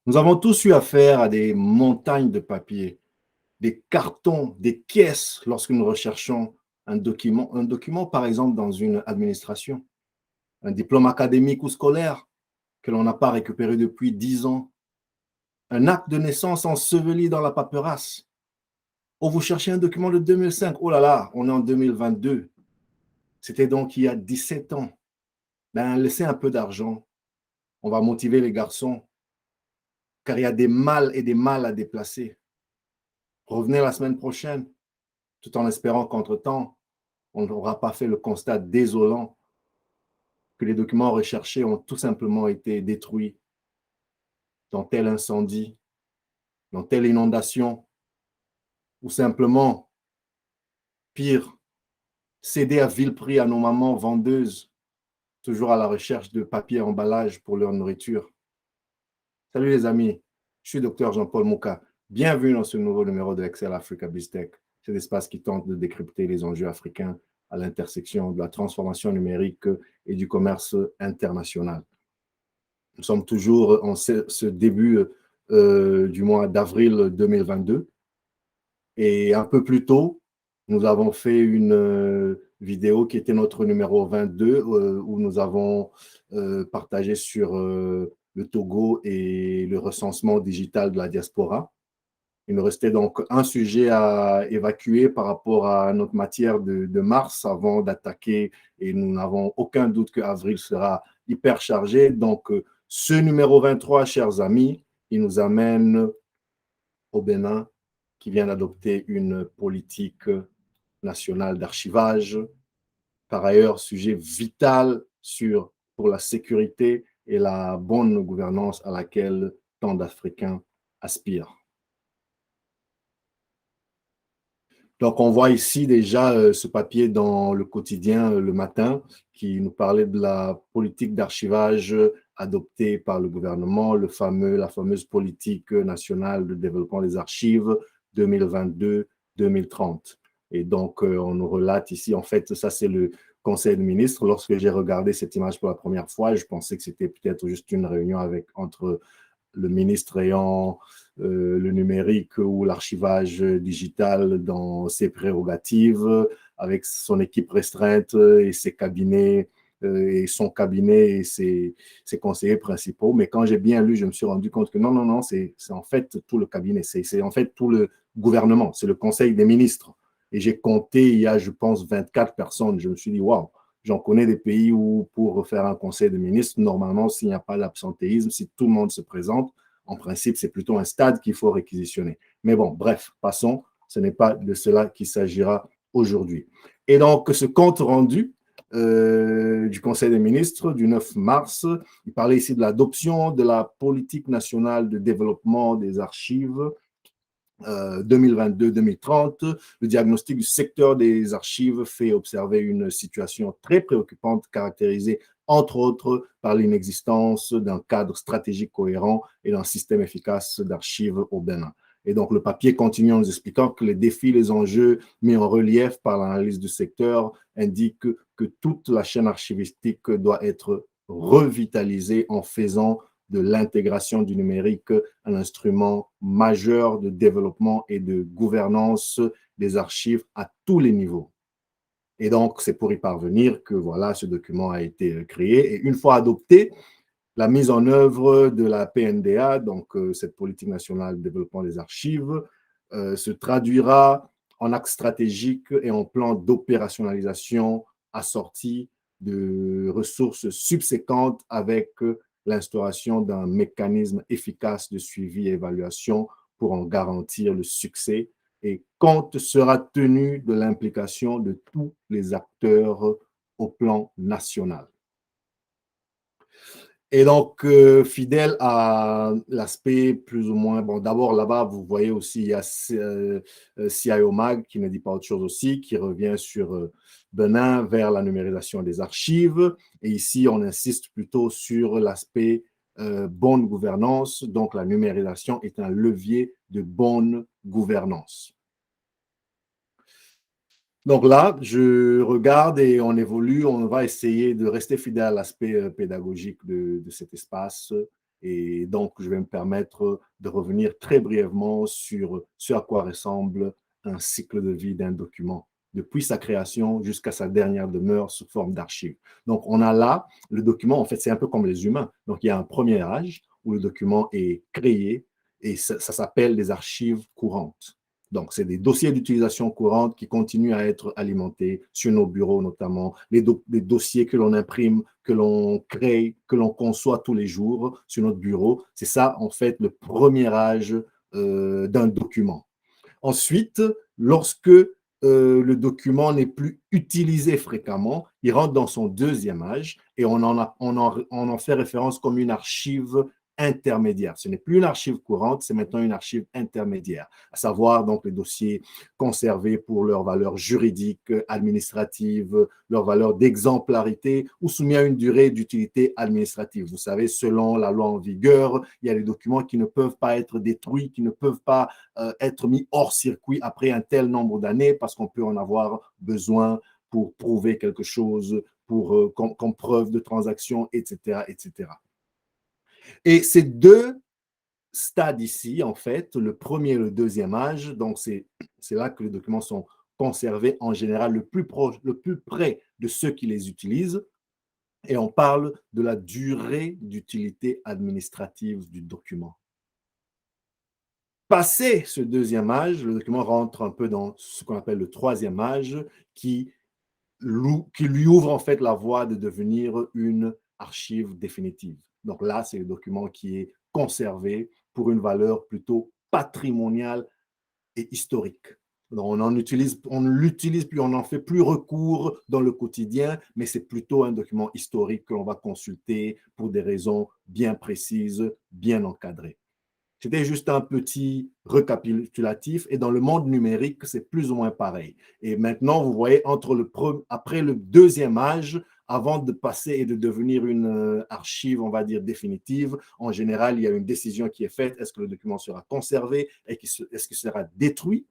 Nous avons tous eu affaire à des montagnes de papier, des cartons, des caisses lorsque nous recherchons un document par exemple dans une administration, un diplôme académique ou scolaire que l'on n'a pas récupéré depuis 10 ans, un acte de naissance enseveli dans la paperasse. Oh, vous cherchez un document de 2005. Oh là là, on est en 2022. C'était donc il y a 17 ans. Ben, laissez un peu d'argent. On va motiver les garçons, car il y a des mâles et des mâles à déplacer. Revenez la semaine prochaine, tout en espérant qu'entre-temps, on n'aura pas fait le constat désolant que les documents recherchés ont tout simplement été détruits dans tel incendie, dans telle inondation, ou simplement, pire, cédés à vil prix à nos mamans vendeuses, toujours à la recherche de papier emballage pour leur nourriture. Salut les amis, je suis Dr Jean-Paul Mouka. Bienvenue dans ce nouveau numéro de Excel Africa BizTech, cet espace qui tente de décrypter les enjeux africains à l'intersection de la transformation numérique et du commerce international. Nous sommes toujours en ce début du mois d'avril 2022 et un peu plus tôt, nous avons fait une vidéo qui était notre numéro 22 où nous avons partagé sur le Togo et le recensement digital de la diaspora. Il nous restait donc un sujet à évacuer par rapport à notre matière de mars avant d'attaquer et nous n'avons aucun doute qu'avril sera hyper chargé. Donc, ce numéro 23, chers amis, il nous amène au Bénin qui vient d'adopter une politique nationale d'archivage. Par ailleurs, sujet vital pour la sécurité et la bonne gouvernance à laquelle tant d'Africains aspirent. Donc, on voit ici déjà ce papier dans le quotidien le matin qui nous parlait de la politique d'archivage adoptée par le gouvernement, la fameuse politique nationale de développement des archives 2022-2030. Et donc, on nous relate ici, en fait, ça c'est le Conseil des ministres. Lorsque j'ai regardé cette image pour la première fois, je pensais que c'était peut-être juste une réunion entre le ministre ayant le numérique ou l'archivage digital dans ses prérogatives, avec son équipe restreinte et ses cabinets et son cabinet et ses conseillers principaux. Mais quand j'ai bien lu, je me suis rendu compte que non, c'est en fait tout le cabinet, c'est en fait tout le gouvernement, c'est le conseil des ministres. Et j'ai compté, il y a, je pense, 24 personnes. Je me suis dit, waouh, j'en connais des pays où, pour faire un conseil de ministres, normalement, s'il n'y a pas d'absentéisme, si tout le monde se présente, en principe, c'est plutôt un stade qu'il faut réquisitionner. Mais bon, bref, passons. Ce n'est pas de cela qu'il s'agira aujourd'hui. Et donc, ce compte rendu du Conseil des ministres du 9 mars, il parlait ici de l'adoption de la politique nationale de développement des archives 2022-2030. Le diagnostic du secteur des archives fait observer une situation très préoccupante caractérisée entre autres par l'inexistence d'un cadre stratégique cohérent et d'un système efficace d'archives au Bénin. Et donc, le papier continue en nous expliquant que les défis, les enjeux mis en relief par l'analyse du secteur indiquent que toute la chaîne archivistique doit être revitalisée en faisant de l'intégration du numérique un instrument majeur de développement et de gouvernance des archives à tous les niveaux. Et donc, c'est pour y parvenir que voilà, ce document a été créé. Et une fois adopté, la mise en œuvre de la PNDA, donc cette politique nationale de développement des archives, se traduira en actes stratégiques et en plan d'opérationnalisation assorti de ressources subséquentes avec l'instauration d'un mécanisme efficace de suivi et évaluation pour en garantir le succès et compte sera tenu de l'implication de tous les acteurs au plan national. Et donc, fidèle à l'aspect plus ou moins, bon, d'abord là-bas, vous voyez aussi, il y a CIO Mag qui ne dit pas autre chose aussi, qui revient sur Benin vers la numérisation des archives. Et ici, on insiste plutôt sur l'aspect bonne gouvernance. Donc, la numérisation est un levier de bonne gouvernance. Donc là, je regarde et on évolue, on va essayer de rester fidèle à l'aspect pédagogique de cet espace Et donc, je vais me permettre de revenir très brièvement sur ce à quoi ressemble un cycle de vie d'un document, depuis sa création jusqu'à sa dernière demeure sous forme d'archive. Donc, on a là le document, en fait, c'est un peu comme les humains. Donc, il y a un premier âge où le document est créé et ça s'appelle les archives courantes. Donc, c'est des dossiers d'utilisation courante qui continuent à être alimentés sur nos bureaux, notamment les dossiers que l'on imprime, que l'on crée, que l'on conçoit tous les jours sur notre bureau. C'est ça, en fait, le premier âge d'un document. Ensuite, lorsque le document n'est plus utilisé fréquemment, il rentre dans son deuxième âge et on en fait référence comme une archive intermédiaire. Ce n'est plus une archive courante, c'est maintenant une archive intermédiaire, à savoir donc les dossiers conservés pour leur valeur juridique, administrative, leur valeur d'exemplarité ou soumis à une durée d'utilité administrative. Vous savez, selon la loi en vigueur, il y a des documents qui ne peuvent pas être détruits, qui ne peuvent pas être mis hors circuit après un tel nombre d'années parce qu'on peut en avoir besoin pour prouver quelque chose, comme preuve de transaction, etc., etc. Et ces deux stades ici, en fait, le premier et le deuxième âge, donc c'est là que les documents sont conservés en général le plus proche, le plus près de ceux qui les utilisent. Et on parle de la durée d'utilité administrative du document. Passé ce deuxième âge, le document rentre un peu dans ce qu'on appelle le troisième âge, qui lui ouvre en fait la voie de devenir une archive définitive. Donc là, c'est le document qui est conservé pour une valeur plutôt patrimoniale et historique. Donc on ne l'utilise plus, on n'en fait plus recours dans le quotidien, mais c'est plutôt un document historique que l'on va consulter pour des raisons bien précises, bien encadrées. C'était juste un petit récapitulatif. Et dans le monde numérique, c'est plus ou moins pareil. Et maintenant, vous voyez, après le deuxième âge, avant de passer et de devenir une archive, on va dire, définitive, en général, il y a une décision qui est faite. Est-ce que le document sera conservé? Est-ce qu'il sera détruit?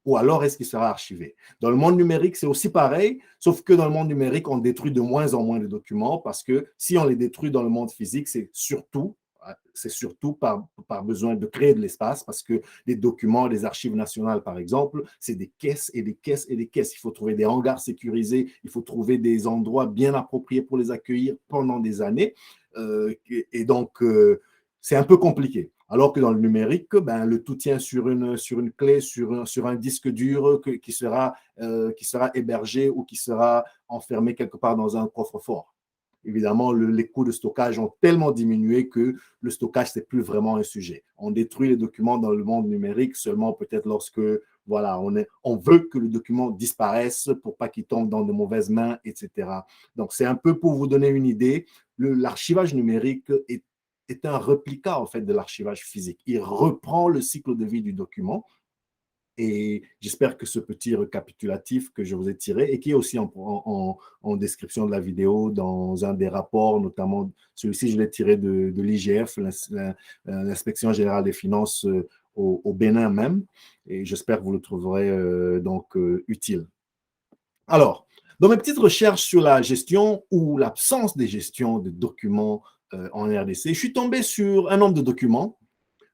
Ou alors est-ce qu'il sera archivé? Dans le monde numérique, c'est aussi pareil, sauf que dans le monde numérique, on détruit de moins en moins de documents parce que si on les détruit dans le monde physique, c'est surtout par besoin de créer de l'espace, parce que les documents, les archives nationales, par exemple, c'est des caisses et des caisses et des caisses. Il faut trouver des hangars sécurisés, il faut trouver des endroits bien appropriés pour les accueillir pendant des années. Et donc, c'est un peu compliqué. Alors que dans le numérique, ben, le tout tient sur une clé, sur un disque dur qui sera hébergé ou qui sera enfermé quelque part dans un coffre-fort. Évidemment, les coûts de stockage ont tellement diminué que le stockage, ce n'est plus vraiment un sujet. On détruit les documents dans le monde numérique seulement peut-être lorsque voilà, on veut que le document disparaisse pour pas qu'il tombe dans de mauvaises mains, etc. Donc, c'est un peu pour vous donner une idée. L'archivage numérique est un réplica en fait de l'archivage physique. Il reprend le cycle de vie du document. Et j'espère que ce petit récapitulatif que je vous ai tiré et qui est aussi en description de la vidéo dans un des rapports, notamment celui-ci, je l'ai tiré de l'IGF, l'Inspection générale des finances au Bénin même. Et j'espère que vous le trouverez donc utile. Alors, dans mes petites recherches sur la gestion ou l'absence de gestion de documents en RDC, je suis tombé sur un nombre de documents.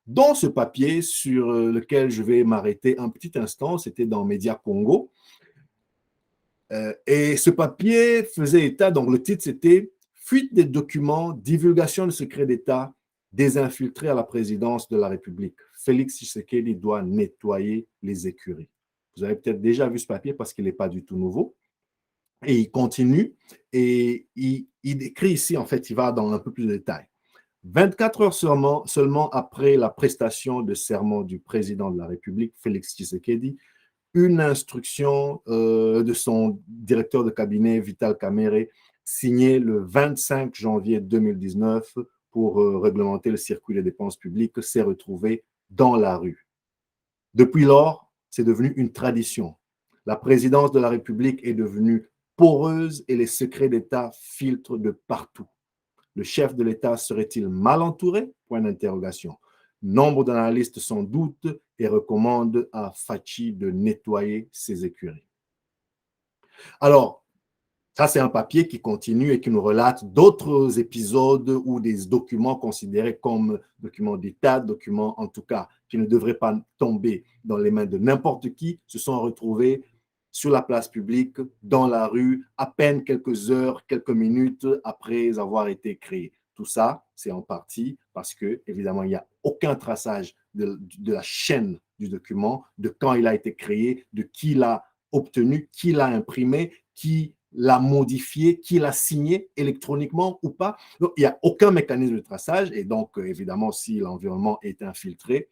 Dans ce papier sur lequel je vais m'arrêter un petit instant, c'était dans Média Congo. Et ce papier faisait état, donc le titre c'était Fuite des documents, divulgation de secrets d'État, désinfiltrés à la présidence de la République. Félix Tshisekedi doit nettoyer les écuries. Vous avez peut-être déjà vu ce papier parce qu'il n'est pas du tout nouveau. Et il continue et il décrit ici, en fait, il va dans un peu plus de détails. 24 heures seulement après la prestation de serment du président de la République, Félix Tshisekedi, une instruction de son directeur de cabinet, Vital Kamerhe, signée le 25 janvier 2019 pour réglementer le circuit des dépenses publiques, s'est retrouvée dans la rue. Depuis lors, c'est devenu une tradition. La présidence de la République est devenue poreuse et les secrets d'État filtrent de partout. Le chef de l'État serait-il mal entouré? Point d'interrogation. Nombre d'analystes s'en doutent et recommandent à Fachi de nettoyer ses écuries. Alors, Ça, c'est un papier qui continue et qui nous relate d'autres épisodes ou des documents considérés comme documents d'État, documents en tout cas qui ne devraient pas tomber dans les mains de n'importe qui, se sont retrouvés sur la place publique, dans la rue, à peine quelques heures, quelques minutes après avoir été créés. Tout ça, c'est en partie parce que, évidemment, il n'y a aucun traçage de la chaîne du document, de quand il a été créé, de qui l'a obtenu, qui l'a imprimé, qui l'a modifié, qui l'a signé électroniquement ou pas. Donc, il n'y a aucun mécanisme de traçage et donc, évidemment, si l'environnement est infiltré,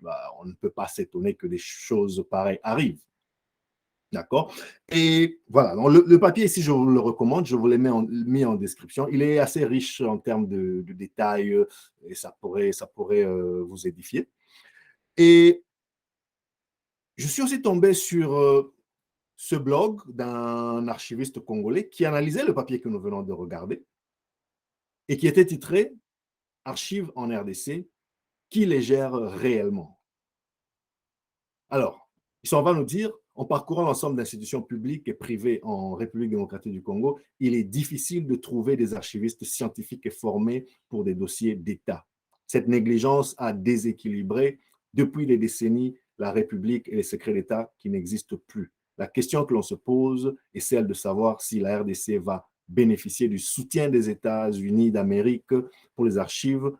bah, on ne peut pas s'étonner que des choses pareilles arrivent. D'accord. Et voilà, donc le papier ici, je vous le recommande, je vous l'ai mis en description. Il est assez riche en termes de détails et ça pourrait vous édifier. Et je suis aussi tombé sur ce blog d'un archiviste congolais qui analysait le papier que nous venons de regarder et qui était titré Archives en RDC, qui les gère réellement? Alors, il s'en va nous dire, en parcourant l'ensemble d'institutions publiques et privées en République démocratique du Congo, il est difficile de trouver des archivistes scientifiques et formés pour des dossiers d'État. Cette négligence a déséquilibré depuis des décennies la République et les secrets d'État qui n'existent plus. La question que l'on se pose est celle de savoir si la RDC va bénéficier du soutien des États-Unis d'Amérique pour les archives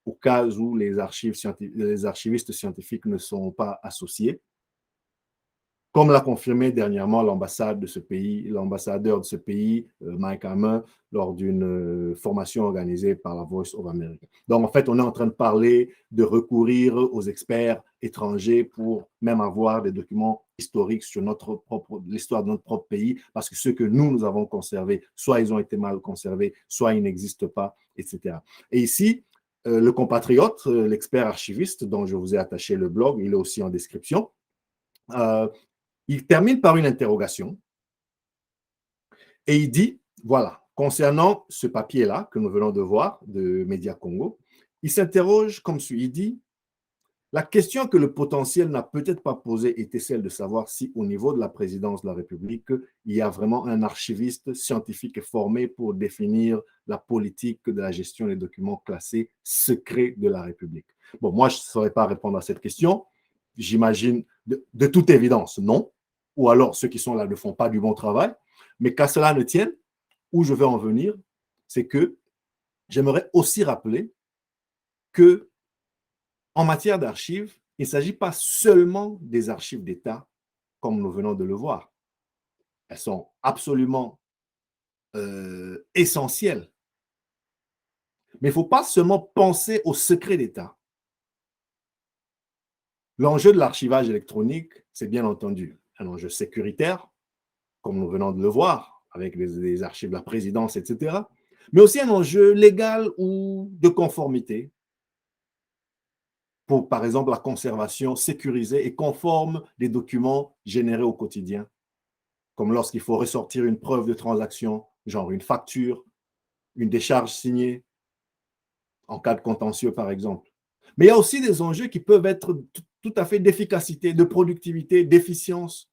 au cas où les archivistes scientifiques ne sont pas associés, comme l'a confirmé dernièrement l'ambassadeur de ce pays, Mike Hammer, lors d'une formation organisée par la Voice of America. Donc, en fait, on est en train de parler de recourir aux experts étrangers pour même avoir des documents historiques sur l'histoire de notre propre pays, parce que ceux que nous avons conservés, soit ils ont été mal conservés, soit ils n'existent pas, etc. Et ici, le compatriote, l'expert archiviste dont je vous ai attaché le blog, il est aussi en description, il termine par une interrogation et il dit, voilà, concernant ce papier-là que nous venons de voir de Média Congo, il s'interroge comme suit, il dit, la question que le potentiel n'a peut-être pas posée était celle de savoir si au niveau de la présidence de la République, il y a vraiment un archiviste scientifique formé pour définir la politique de la gestion des documents classés secrets de la République. Bon, moi, je ne saurais pas répondre à cette question. J'imagine, de toute évidence, non. Ou alors, ceux qui sont là ne font pas du bon travail. Mais qu'à cela ne tienne, où je vais en venir, c'est que j'aimerais aussi rappeler que en matière d'archives, il ne s'agit pas seulement des archives d'État, comme nous venons de le voir. Elles sont absolument essentielles. Mais il ne faut pas seulement penser au secret d'État. L'enjeu de l'archivage électronique, c'est bien entendu un enjeu sécuritaire, comme nous venons de le voir, avec les archives de la présidence, etc., mais aussi un enjeu légal ou de conformité, pour, par exemple, la conservation sécurisée et conforme des documents générés au quotidien, comme lorsqu'il faut ressortir une preuve de transaction, genre une facture, une décharge signée, en cas de contentieux, par exemple. Mais il y a aussi des enjeux qui peuvent être tout à fait d'efficacité, de productivité, d'efficience,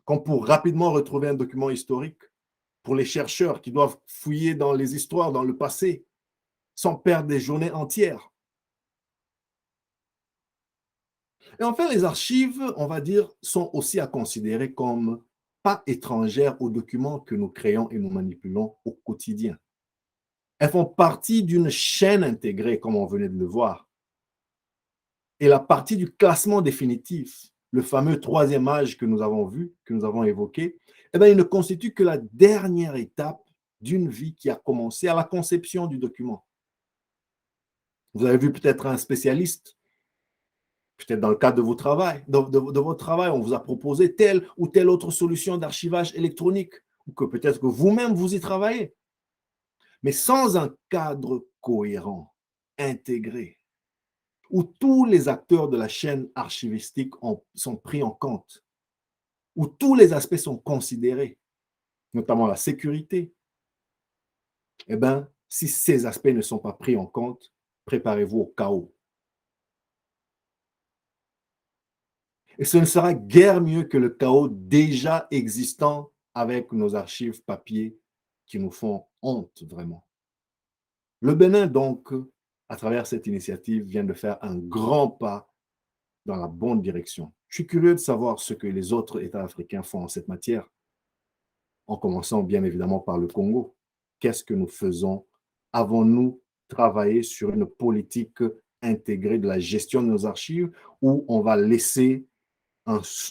comme pour rapidement retrouver un document historique, pour les chercheurs qui doivent fouiller dans les histoires, dans le passé, sans perdre des journées entières. Et enfin, les archives, on va dire, sont aussi à considérer comme pas étrangères aux documents que nous créons et nous manipulons au quotidien. Elles font partie d'une chaîne intégrée, comme on venait de le voir. Et la partie du classement définitif, le fameux troisième âge que nous avons vu, que nous avons évoqué, eh bien, il ne constitue que la dernière étape d'une vie qui a commencé à la conception du document. Vous avez vu peut-être un spécialiste, peut-être dans le cadre de, de votre travail, on vous a proposé telle ou telle autre solution d'archivage électronique, ou que peut-être que vous-même vous y travaillez. Mais sans un cadre cohérent, intégré, où tous les acteurs de la chaîne archivistique sont pris en compte, où tous les aspects sont considérés, notamment la sécurité, eh bien, si ces aspects ne sont pas pris en compte, préparez-vous au chaos. Et ce ne sera guère mieux que le chaos déjà existant avec nos archives papier qui nous font honte vraiment. Le Bénin, donc, à travers cette initiative, vient de faire un grand pas dans la bonne direction. Je suis curieux de savoir ce que les autres États africains font en cette matière, en commençant bien évidemment par le Congo. Qu'est-ce que nous faisons? Avons-nous travaillé sur une politique intégrée de la gestion de nos archives ou on va laisser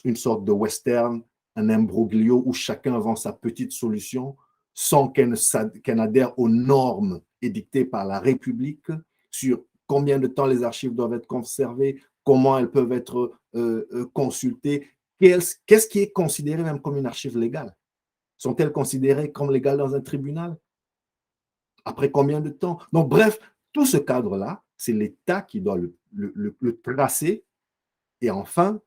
une sorte de western, un imbroglio où chacun vend sa petite solution sans qu'elle adhère aux normes édictées par la République sur combien de temps les archives doivent être conservées, comment elles peuvent être consultées, qu'est-ce qui est considéré même comme une archive légale? Sont-elles considérées comme légales dans un tribunal? Après combien de temps? Donc, bref, tout ce cadre-là, c'est l'État qui doit le tracer. Et enfin,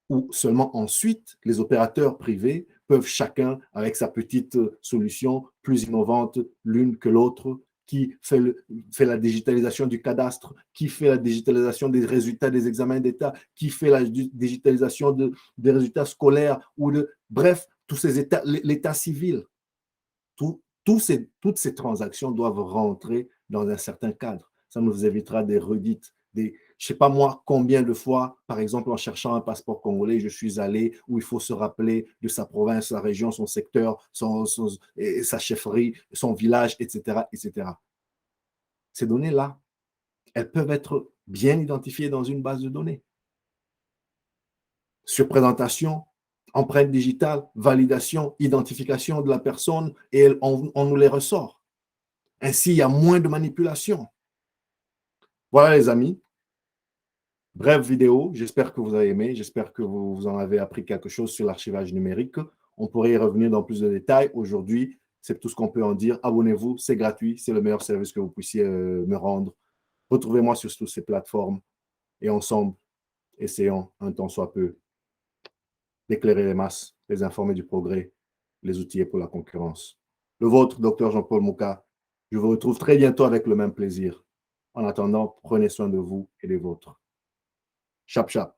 ou seulement ensuite, les opérateurs privés peuvent chacun, avec sa petite solution plus innovante l'une que l'autre, qui fait la digitalisation du cadastre, qui fait la digitalisation des résultats des examens d'État, qui fait la digitalisation des résultats scolaires, bref, tous ces états, l'état civil. Toutes ces transactions doivent rentrer dans un certain cadre. Ça nous évitera des redites, je ne sais pas moi combien de fois, par exemple, en cherchant un passeport congolais, je suis allé où il faut se rappeler de sa province, sa région, son secteur, sa chefferie, son village, etc., etc. Ces données-là, elles peuvent être bien identifiées dans une base de données. Surprésentation, empreinte digitale, validation, identification de la personne, et on nous les ressort. Ainsi, il y a moins de manipulation. Voilà les amis, brève vidéo, j'espère que vous avez aimé, j'espère que vous en avez appris quelque chose sur l'archivage numérique. On pourrait y revenir dans plus de détails. Aujourd'hui, c'est tout ce qu'on peut en dire. Abonnez-vous, c'est gratuit, c'est le meilleur service que vous puissiez me rendre. Retrouvez-moi sur toutes ces plateformes et ensemble, essayons un temps soit peu d'éclairer les masses, les informer du progrès, les outiller pour la concurrence. Le vôtre, Dr Jean-Paul Mouka. Je vous retrouve très bientôt avec le même plaisir. En attendant, prenez soin de vous et des vôtres. Chap, chap.